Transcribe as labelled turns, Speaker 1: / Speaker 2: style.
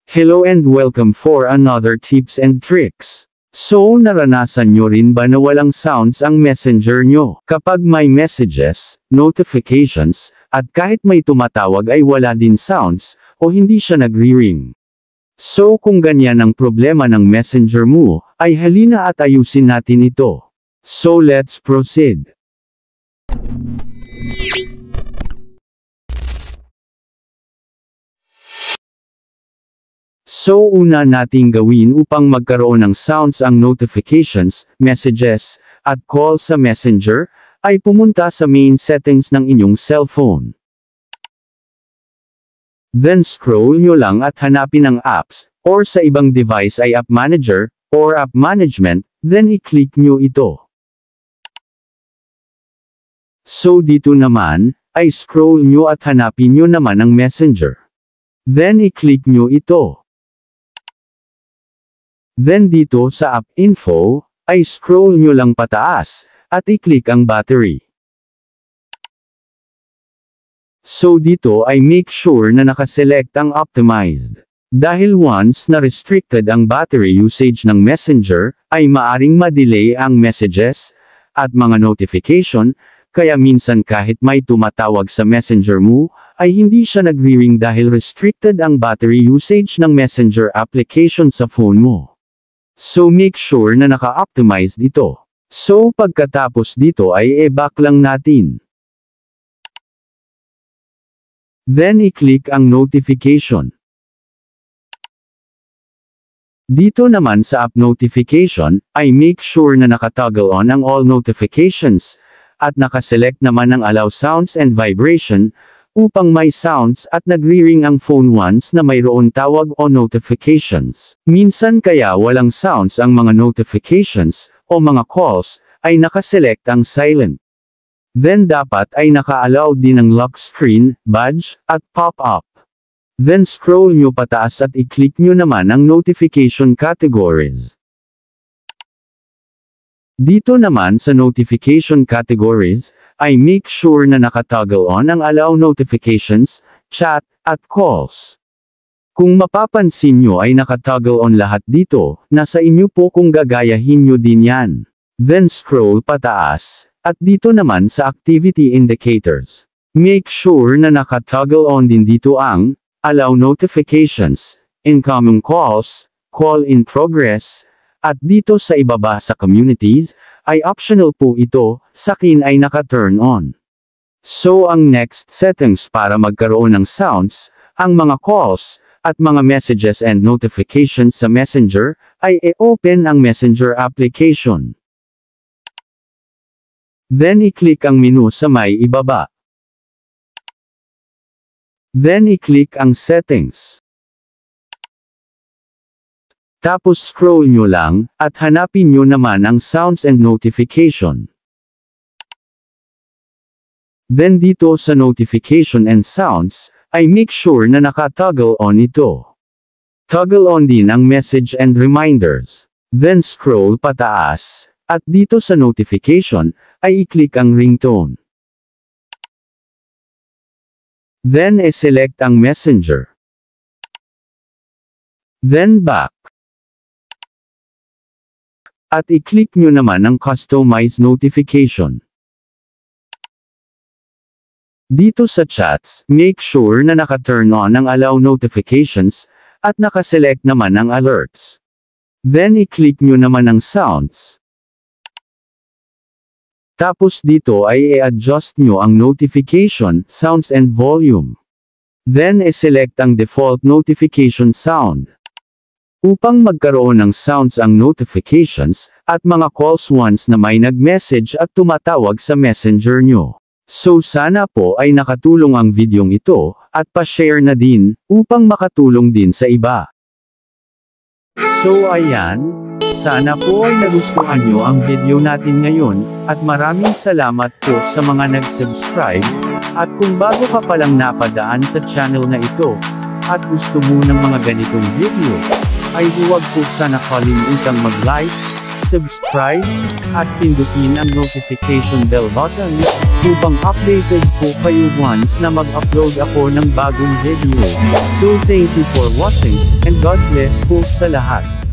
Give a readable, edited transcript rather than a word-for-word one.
Speaker 1: Hello and welcome for another tips and tricks. So naranasan nyo rin ba na walang sounds ang messenger nyo? Kapag may messages, notifications, at kahit may tumatawag ay wala din sounds, o hindi siya nagri-ring. So kung ganyan ang problema ng messenger mo, ay halina at ayusin natin ito. So let's proceed. So una nating gawin upang magkaroon ng sounds ang notifications, messages, at call sa messenger, ay pumunta sa main settings ng inyong cellphone. Then scroll nyo lang at hanapin ang apps, or sa ibang device ay app manager, or app management, then i-click nyo ito. So dito naman, ay scroll nyo at hanapin nyo naman ang messenger. Then i-click nyo ito. Then dito sa app info, ay scroll nyo lang pataas, at i-click ang battery. So dito ay make sure na nakaselect ang optimized. Dahil once na restricted ang battery usage ng messenger, ay maaring ma-delay ang messages, at mga notification, kaya minsan kahit may tumatawag sa messenger mo, ay hindi siya nagri-ring dahil restricted ang battery usage ng messenger application sa phone mo. So make sure na naka-optimized ito. So pagkatapos dito ay i-back lang natin. Then i-click ang notification. Dito naman sa app notification, ay make sure na naka-toggle on ang all notifications, at nakaselect naman ang allow sounds and vibration, upang may sounds at nagri-ring ang phone once na mayroon tawag o notifications. Minsan kaya walang sounds ang mga notifications, o mga calls, ay nakaselect ang silent. Then dapat ay naka-allow din ang lock screen, badge, at pop-up. Then scroll nyo pataas at i-click nyo naman ang notification categories. Dito naman sa notification categories, ay make sure na naka-toggle on ang allow notifications, chat, at calls. Kung mapapansin nyo ay naka-toggle on lahat dito, nasa inyo po kung gagayahin nyo din yan. Then scroll pataas, at dito naman sa activity indicators. Make sure na naka-toggle on din dito ang allow notifications, incoming calls, call in progress, at dito sa ibaba sa communities, ay optional po ito, sa akin ay naka-turn on. So ang next settings para magkaroon ng sounds, ang mga calls, at mga messages and notifications sa messenger, ay i-open ang messenger application. Then i-click ang menu sa may ibaba. Then i-click ang settings. Tapos scroll nyo lang, at hanapin nyo naman ang sounds and notification. Then dito sa notification and sounds, ay make sure na naka-toggle on ito. Toggle on din ang message and reminders. Then scroll pataas, at dito sa notification, ay i-click ang ringtone. Then i-select ang messenger. Then back. At i-click nyo naman ang Customize Notification. Dito sa chats, make sure na naka-turn on ang Allow Notifications, at naka-select naman ang Alerts. Then i-click nyo naman ang Sounds. Tapos dito ay i-adjust nyo ang Notification, Sounds and Volume. Then i-select ang Default Notification Sound. Upang magkaroon ng sounds ang notifications, at mga calls once na may nag-message at tumatawag sa messenger nyo. So sana po ay nakatulong ang videong ito, at pa-share na din, upang makatulong din sa iba. So ayan, sana po ay nagustuhan nyo ang video natin ngayon, at maraming salamat po sa mga nag-subscribe, at kung bago ka palang napadaan sa channel na ito, at gusto mo ng mga ganitong video, ay huwag po sana kalimutang mag-like, subscribe, at pindutin ang notification bell button. upang updated po kayo once na mag-upload ako ng bagong video. So thank you for watching, and God bless po sa lahat.